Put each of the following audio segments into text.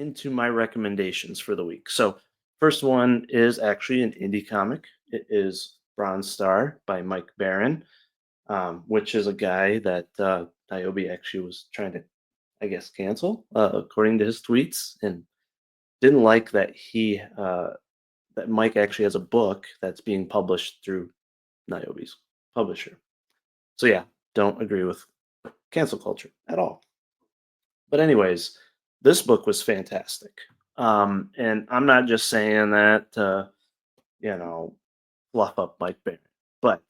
into my recommendations for the week. So, first one is actually an indie comic. It is Bronze Star by Mike Barron, which is a guy that Niobe actually was trying to, I guess, cancel, according to his tweets, and didn't like that Mike actually has a book that's being published through Niobe's publisher. So yeah, don't agree with cancel culture at all. But anyways, this book was fantastic. And I'm not just saying that to, you know, fluff up Mike Barron, but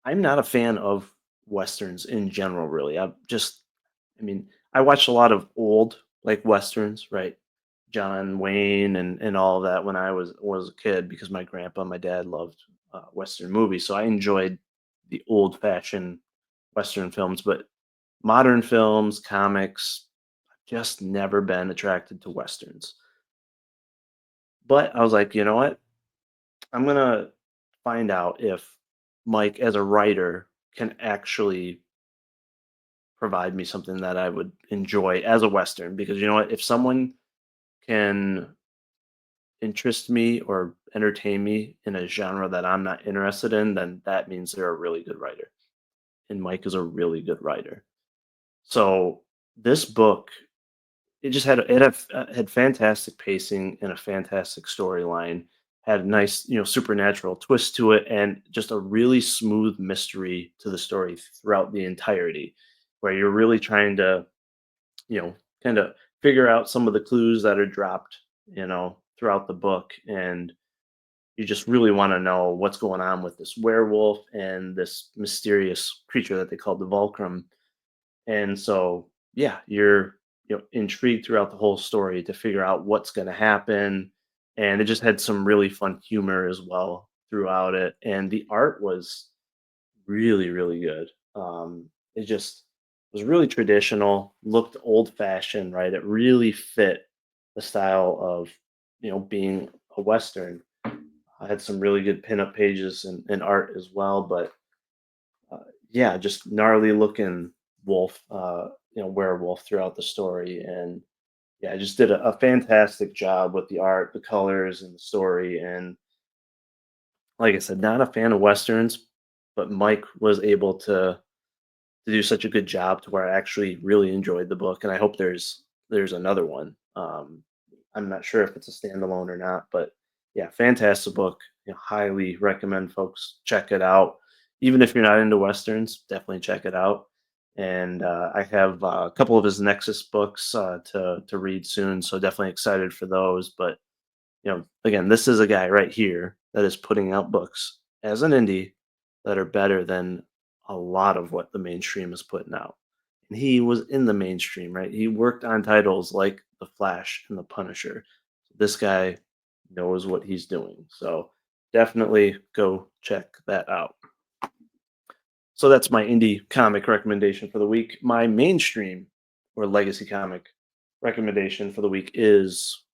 I'm not a fan of westerns in general, really. I mean, I watched a lot of old like westerns, right? John Wayne and all of that when I was a kid because my grandpa, and my dad loved western movies, so I enjoyed the old fashioned western films. But modern films, comics, just never been attracted to westerns. But I was like, you know what? I'm gonna find out if Mike, as a writer, can actually provide me something that I would enjoy as a western. Because you know what? If someone can interest me or entertain me in a genre that I'm not interested in, then that means they're a really good writer. And Mike is a really good writer. So this book, it had fantastic pacing and a fantastic storyline. Had a nice, supernatural twist to it, and just a really smooth mystery to the story throughout the entirety, where you're really trying to, you know, kind of figure out some of the clues that are dropped, throughout the book, and you just really want to know what's going on with this werewolf and this mysterious creature that they call the Volcrum. And so, yeah, you're intrigued throughout the whole story to figure out what's going to happen. And it just had some really fun humor as well throughout it. And the art was really, really good. It just was really traditional, looked old fashioned, right? It really fit the style of, being a Western. I had some really good pinup pages and art as well, but uh, yeah, just gnarly looking wolf, werewolf throughout the story. And yeah, I just did a fantastic job with the art, the colors, and the story. And like I said, not a fan of westerns, but Mike was able to do such a good job to where I actually really enjoyed the book, and I hope there's another one. I'm not sure if it's a standalone or not, but yeah, fantastic book. Highly recommend folks check it out. Even if you're not into westerns, definitely check it out. And I have a couple of his Nexus books to read soon, so definitely excited for those. But again, this is a guy right here that is putting out books as an indie that are better than a lot of what the mainstream is putting out. And he was in the mainstream, right? He worked on titles like The Flash and The Punisher. This guy knows what he's doing. So definitely go check that out. So that's my indie comic recommendation for the week. My mainstream or legacy comic recommendation for the week is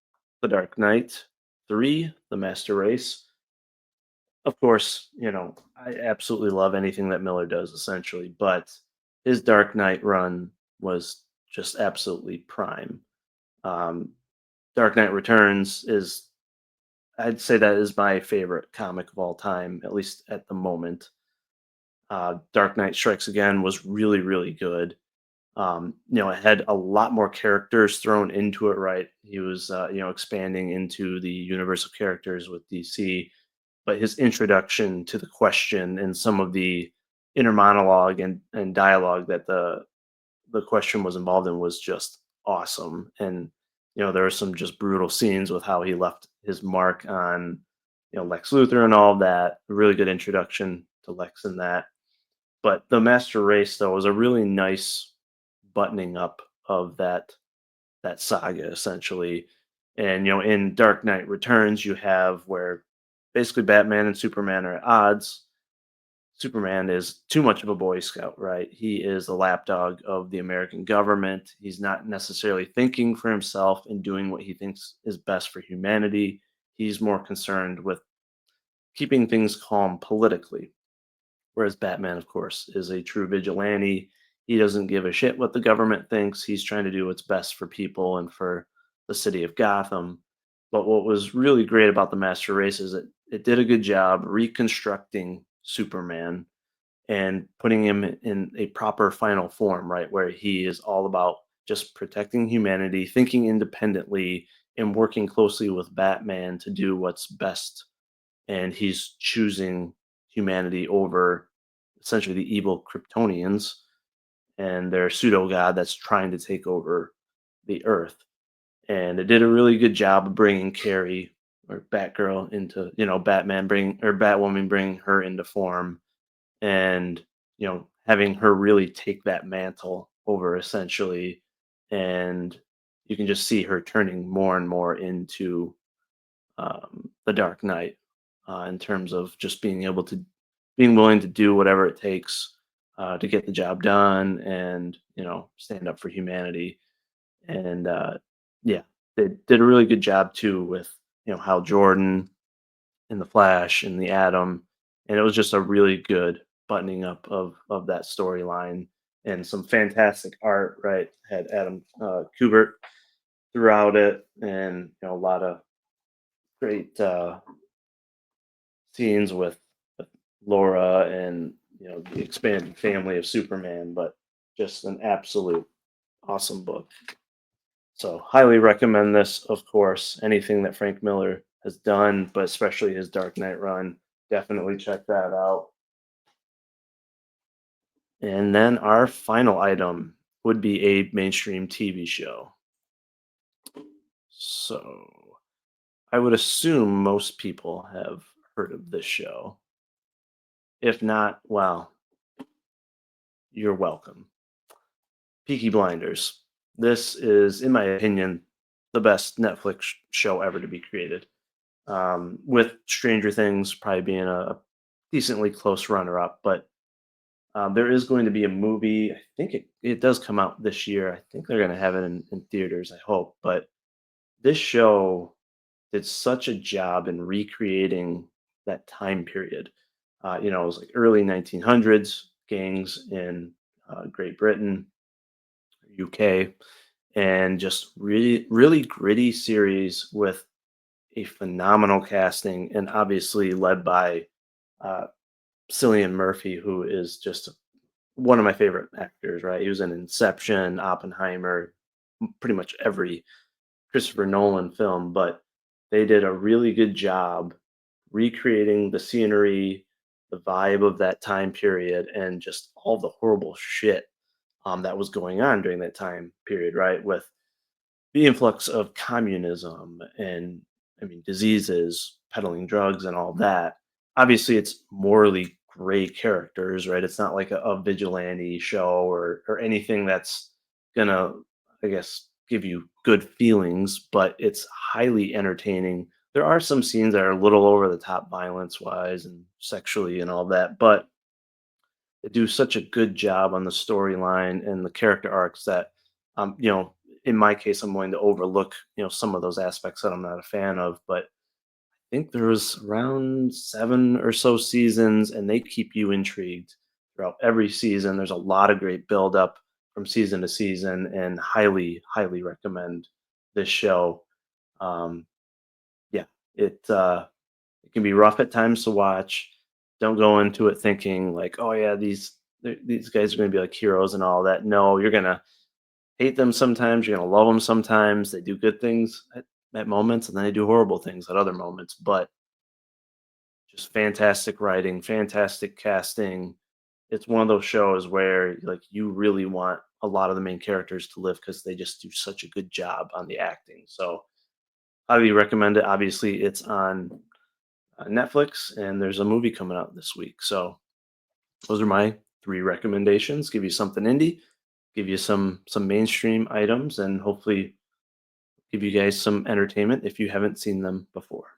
The Dark Knight 3, The Master Race. Of course, I absolutely love anything that Miller does essentially, but his Dark Knight run was just absolutely prime. Um, Dark Knight Returns I'd say that is my favorite comic of all time, at least at the moment. Dark Knight Strikes Again was really, really good. It had a lot more characters thrown into it, right? He was, expanding into the universe of characters with DC, but his introduction to the question and some of the inner monologue and dialogue that the question was involved in was just awesome. And there were some just brutal scenes with how he left his mark on Lex Luthor and all of that. A really good introduction to Lex in that. But the Master Race though was a really nice buttoning up of that saga essentially. And in Dark Knight Returns, you have where basically Batman and Superman are at odds. Superman is too much of a Boy Scout, right? He is the lapdog of the American government. He's not necessarily thinking for himself and doing what he thinks is best for humanity. He's more concerned with keeping things calm politically. Whereas Batman, of course, is a true vigilante. he doesn't give a shit what the government thinks. He's trying to do what's best for people and for the city of Gotham. But what was really great about the Master Race is it did a good job reconstructing Superman and putting him in a proper final form, right? Where he is all about just protecting humanity, thinking independently, and working closely with Batman to do what's best. And he's choosing humanity over essentially the evil Kryptonians and their pseudo god that's trying to take over the Earth. And it did a really good job of bringing Carrie or Batgirl into, Batman bring or Batwoman bring her into form, and having her really take that mantle over essentially. And you can just see her turning more and more into the Dark Knight, in terms of just being willing to do whatever it takes to get the job done, and stand up for humanity. And yeah, they did a really good job too with Hal Jordan and the Flash and the Atom, and it was just a really good buttoning up of that storyline, and some fantastic art. Right, had Adam Kubert throughout it, and a lot of great scenes with Laura and the expanded family of Superman. But just an absolute awesome book. So highly recommend this, of course. Anything that Frank Miller has done, but especially his Dark Knight run, definitely check that out. And then our final item would be a mainstream TV show. So I would assume most people have heard of this show. If not, well, you're welcome. Peaky Blinders. This is, in my opinion, the best Netflix show ever to be created. With Stranger Things probably being a decently close runner up. But there is going to be a movie. I think it does come out this year. I think they're going to have it in theaters, I hope. But this show did such a job in recreating that time period. It was like early 1900s gangs in Great Britain, UK, and just really, really gritty series with a phenomenal casting, and obviously led by uh, Cillian Murphy, who is just one of my favorite actors. Right, he was in Inception, Oppenheimer, pretty much every Christopher Nolan film. But they did a really good job recreating the scenery, the vibe of that time period, and just all the horrible shit that was going on during that time period. Right, with the influx of communism and, I mean, diseases, peddling drugs, and all that. Obviously, it's morally gray characters, right? It's not like a vigilante show or anything that's gonna, I guess, give you good feelings, but it's highly entertaining. There are some scenes that are a little over the top violence wise and sexually and all that, but they do such a good job on the storyline and the character arcs that, in my case, I'm going to overlook, some of those aspects that I'm not a fan of. But I think there was around 7 or so seasons, and they keep you intrigued throughout every season. There's a lot of great build-up from season to season, and highly, highly recommend this show. Um, yeah, it can be rough at times to watch. Don't go into it thinking like, "Oh yeah, these guys are going to be like heroes and all that." No, you're gonna hate them sometimes. You're gonna love them sometimes. They do good things at moments, and then they do horrible things at other moments. But just fantastic writing, fantastic casting. It's one of those shows where like you really want a lot of the main characters to live because they just do such a good job on the acting. So highly recommend it. Obviously, it's on Netflix, and there's a movie coming out this week. So those are my three recommendations. Give you something indie, give you some mainstream items, and hopefully give you guys some entertainment if you haven't seen them before.